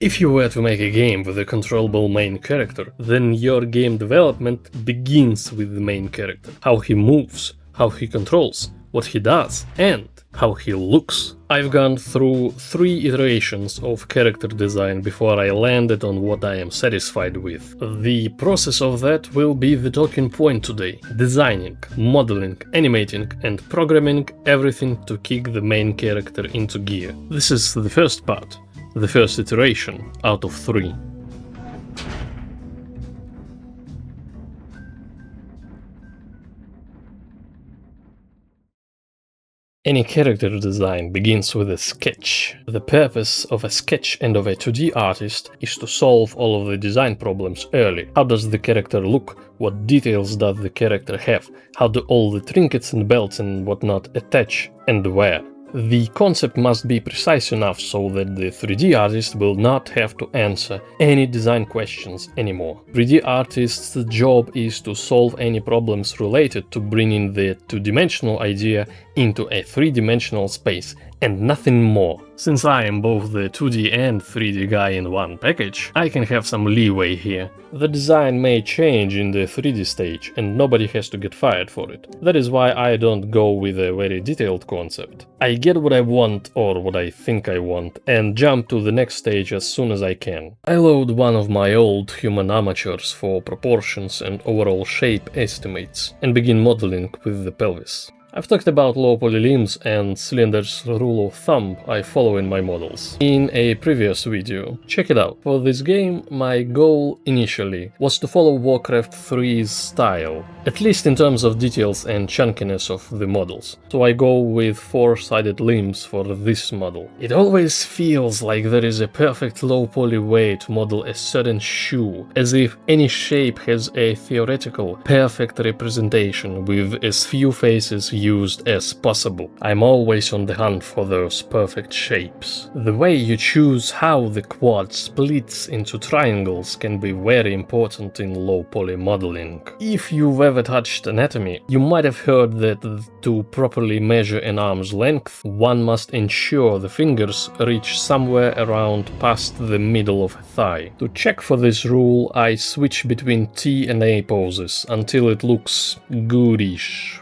If you were to make a game with a controllable main character, then your game development begins with the main character. How he moves, how he controls, what he does, and how he looks. I've gone through 3 iterations of character design before I landed on what I am satisfied with. The process of that will be the talking point today. Designing, modeling, animating, and programming everything to kick the main character into gear. This is the first part. The first iteration out of 3. Any character design begins with a sketch. The purpose of a sketch and of a 2D artist is to solve all of the design problems early. How does the character look? What details does the character have? How do all the trinkets and belts and whatnot attach? And where? The concept must be precise enough so that the 3D artist will not have to answer any design questions anymore. 3D artist's job is to solve any problems related to bringing the 2-dimensional idea into a 3-dimensional space, and nothing more. Since I am both the 2D and 3D guy in one package, I can have some leeway here. The design may change in the 3D stage, and nobody has to get fired for it. That is why I don't go with a very detailed concept. I get what I want, or what I think I want, and jump to the next stage as soon as I can. I load one of my old human amateurs for proportions and overall shape estimates, and begin modeling with the pelvis. I've talked about low poly limbs and cylinders rule of thumb I follow in my models in a previous video. Check it out. For this game, my goal initially was to follow Warcraft 3's style, at least in terms of details and chunkiness of the models. So I go with 4-sided limbs for this model. It always feels like there is a perfect low poly way to model a certain shoe, as if any shape has a theoretical perfect representation with as few faces used as possible. I'm always on the hunt for those perfect shapes. The way you choose how the quad splits into triangles can be very important in low poly modeling. If you've ever touched anatomy, you might have heard that to properly measure an arm's length, one must ensure the fingers reach somewhere around past the middle of a thigh. To check for this rule, I switch between T and A poses until it looks goodish.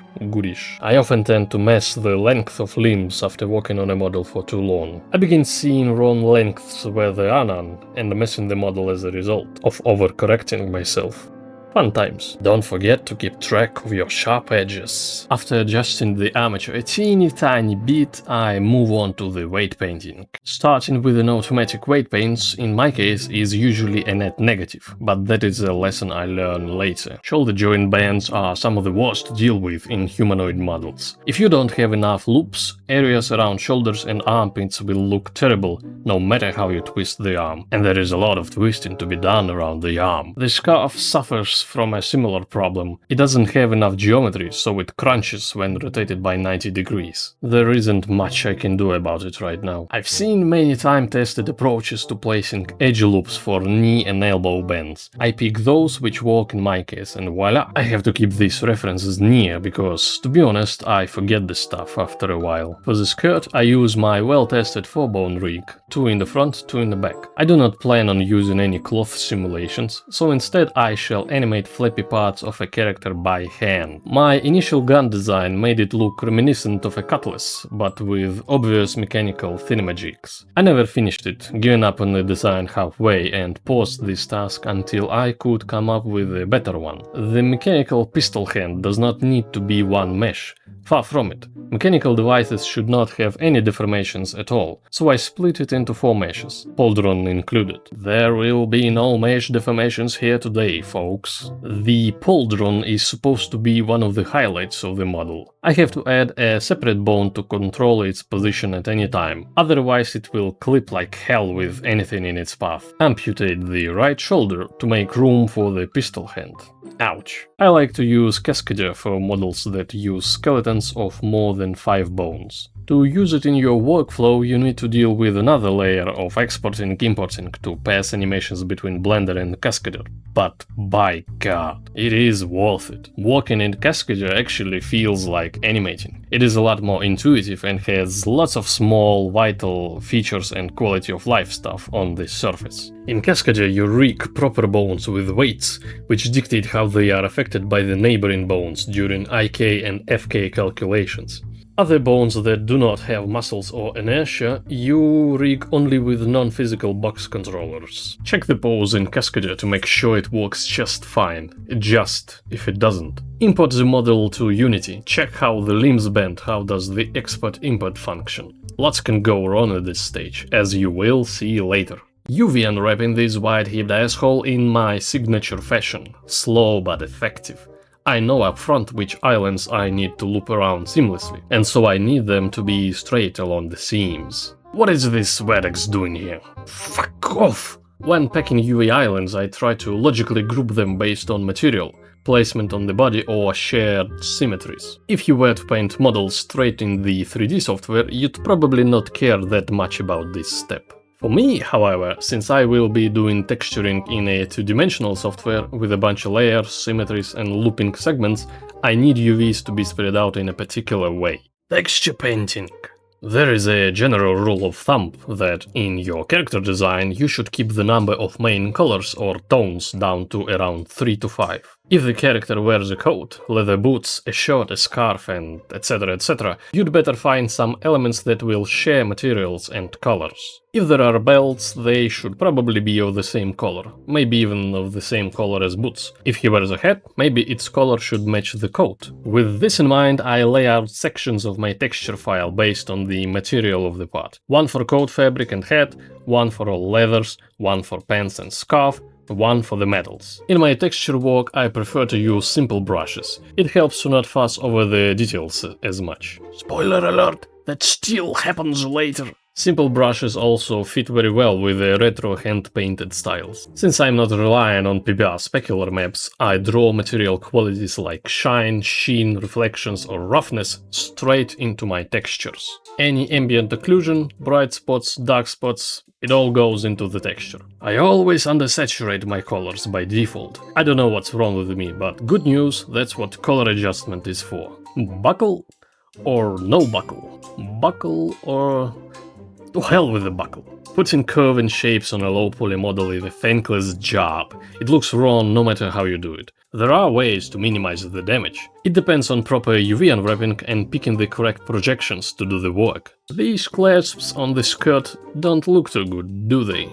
I often tend to mess the length of limbs after working on a model for too long. I begin seeing wrong lengths where there are none, and messing the model as a result of overcorrecting myself. Fun times. Don't forget to keep track of your sharp edges. After adjusting the armature a teeny tiny bit, I move on to the weight painting. Starting with an automatic weight paints, in my case, is usually a net negative, but that is a lesson I learn later. Shoulder joint bands are some of the worst to deal with in humanoid models. If you don't have enough loops, areas around shoulders and armpits will look terrible, no matter how you twist the arm. And there is a lot of twisting to be done around the arm. The scarf suffers from a similar problem. It doesn't have enough geometry, so it crunches when rotated by 90 degrees. There isn't much I can do about it right now. I've seen many time-tested approaches to placing edge loops for knee and elbow bends. I pick those which work in my case, and voila! I have to keep these references near, because, to be honest, I forget this stuff after a while. For the skirt, I use my well-tested 4-bone rig, 2 in the front, 2 in the back. I do not plan on using any cloth simulations, so instead I shall animate flappy parts of a character by hand. My initial gun design made it look reminiscent of a cutlass, but with obvious mechanical thingamajigs. I never finished it, giving up on the design halfway, and paused this task until I could come up with a better one. The mechanical pistol hand does not need to be one mesh. Far from it. Mechanical devices should not have any deformations at all, so I split it into 4 meshes, pauldron included. There will be no mesh deformations here today, folks. The pauldron is supposed to be one of the highlights of the model. I have to add a separate bone to control its position at any time, otherwise it will clip like hell with anything in its path. Amputate the right shoulder to make room for the pistol hand. Ouch. I like to use Cascader for models that use skeletons of more than 5 bones. To use it in your workflow, you need to deal with another layer of exporting and importing to pass animations between Blender and Cascadeur. But by god, it is worth it. Working in Cascadeur actually feels like animating. It is a lot more intuitive and has lots of small, vital features and quality of life stuff on the surface. In Cascadeur you rig proper bones with weights, which dictate how they are affected by the neighboring bones during IK and FK calculations. Other bones that do not have muscles or inertia, you rig only with non-physical box controllers. Check the pose in Cascadeur to make sure it works just fine. Adjust if it doesn't. Import the model to Unity. Check how the limbs bend, how does the export-import function. Lots can go wrong at this stage, as you will see later. UV unwrapping this wide-hipped asshole in my signature fashion. Slow but effective. I know upfront which islands I need to loop around seamlessly, and so I need them to be straight along the seams. What is this Wedex doing here? Fuck off! When packing UV islands, I try to logically group them based on material, placement on the body or shared symmetries. If you were to paint models straight in the 3D software, you'd probably not care that much about this step. For me, however, since I will be doing texturing in a two-dimensional software with a bunch of layers, symmetries and looping segments, I need UVs to be spread out in a particular way. Texture painting. There is a general rule of thumb that in your character design you should keep the number of main colors or tones down to around 3 to 5. If the character wears a coat, leather boots, a shirt, a scarf and etc, you'd better find some elements that will share materials and colors. If there are belts, they should probably be of the same color, maybe even of the same color as boots. If he wears a hat, maybe its color should match the coat. With this in mind, I lay out sections of my texture file based on the material of the part. One for coat fabric and hat, one for all leathers, one for pants and scarf, one for the metals. In my texture work I prefer to use simple brushes. It helps to not fuss over the details as much. Spoiler alert, that still happens later. Simple brushes also fit very well with the retro hand-painted styles. Since I'm not relying on PBR specular maps, I draw material qualities like shine, sheen, reflections or roughness straight into my textures. Any ambient occlusion, bright spots, dark spots, it all goes into the texture. I always undersaturate my colors by default. I don't know what's wrong with me, but good news, that's what color adjustment is for. Buckle or no buckle? Buckle or... to hell with the buckle. Putting curve and shapes on a low poly model is a thankless job. It looks wrong no matter how you do it. There are ways to minimize the damage. It depends on proper UV unwrapping and picking the correct projections to do the work. These clasps on the skirt don't look too good, do they?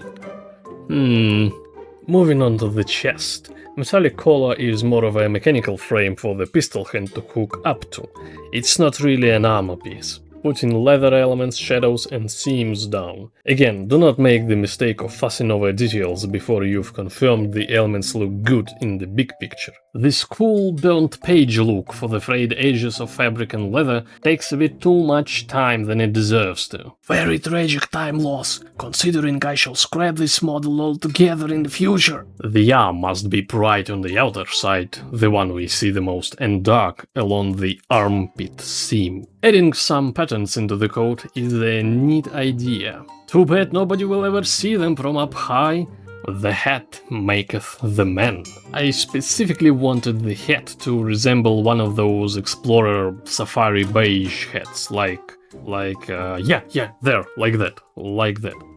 Moving on to the chest. Metallic collar is more of a mechanical frame for the pistol hand to hook up to. It's not really an armor piece. Putting leather elements, shadows and seams down. Again, do not make the mistake of fussing over details before you've confirmed the elements look good in the big picture. This cool burnt page look for the frayed edges of fabric and leather takes a bit too much time than it deserves to. Very tragic time loss, considering I shall scrap this model altogether in the future. The arm must be bright on the outer side, the one we see the most, and dark along the armpit seam. Adding some patterns into the coat is a neat idea. Too bad nobody will ever see them from up high. The hat maketh the man. I specifically wanted the hat to resemble one of those explorer safari beige hats, like like that.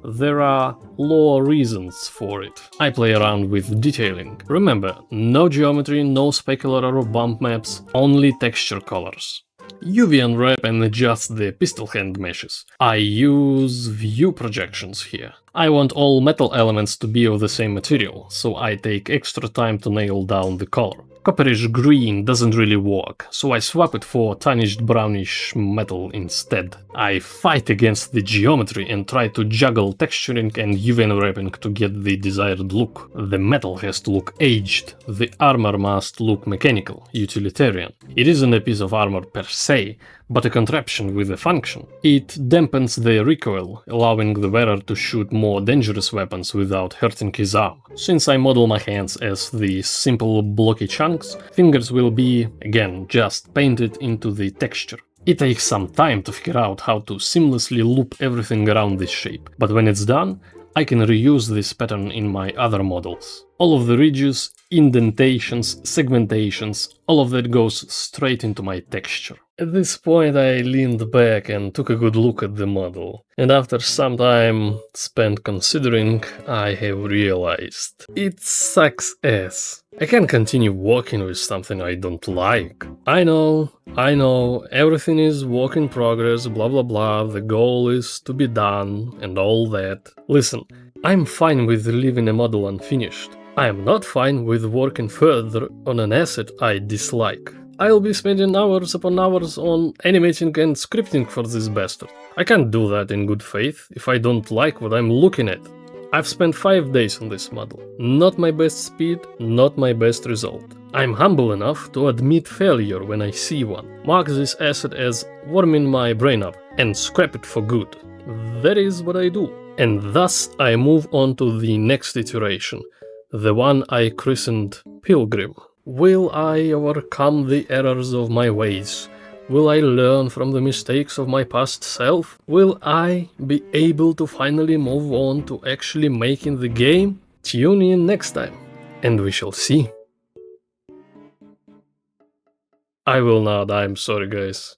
There are lore reasons for it. I play around with detailing. Remember, no geometry, no specular or bump maps, only texture colors. UV unwrap and adjust the pistol hand meshes. I use view projections here. I want all metal elements to be of the same material, so I take extra time to nail down the color. Copperish green doesn't really work, so I swap it for tarnished brownish metal instead. I fight against the geometry and try to juggle texturing and UV unwrapping to get the desired look. The metal has to look aged, the armor must look mechanical, utilitarian. It isn't a piece of armor per se, but a contraption with a function. It dampens the recoil, allowing the wearer to shoot more dangerous weapons without hurting his arm. Since I model my hands as the simple blocky chunks, fingers will be, again, just painted into the texture. It takes some time to figure out how to seamlessly loop everything around this shape, but when it's done, I can reuse this pattern in my other models. All of the ridges, indentations, segmentations, all of that goes straight into my texture. At this point I leaned back and took a good look at the model, and after some time spent considering, I have realized it sucks ass. I can't continue working with something I don't like. I know, everything is work in progress, blah blah blah, the goal is to be done, and all that. Listen, I'm fine with leaving a model unfinished. I am not fine with working further on an asset I dislike. I'll be spending hours upon hours on animating and scripting for this bastard. I can't do that in good faith if I don't like what I'm looking at. I've spent 5 days on this model. Not my best speed, not my best result. I'm humble enough to admit failure when I see one, mark this asset as warming my brain up, and scrap it for good. That is what I do. And thus I move on to the next iteration, the one I christened Pilgrim. Will I overcome the errors of my ways? Will I learn from the mistakes of my past self? Will I be able to finally move on to actually making the game? Tune in next time, and we shall see. I will not, I'm sorry guys.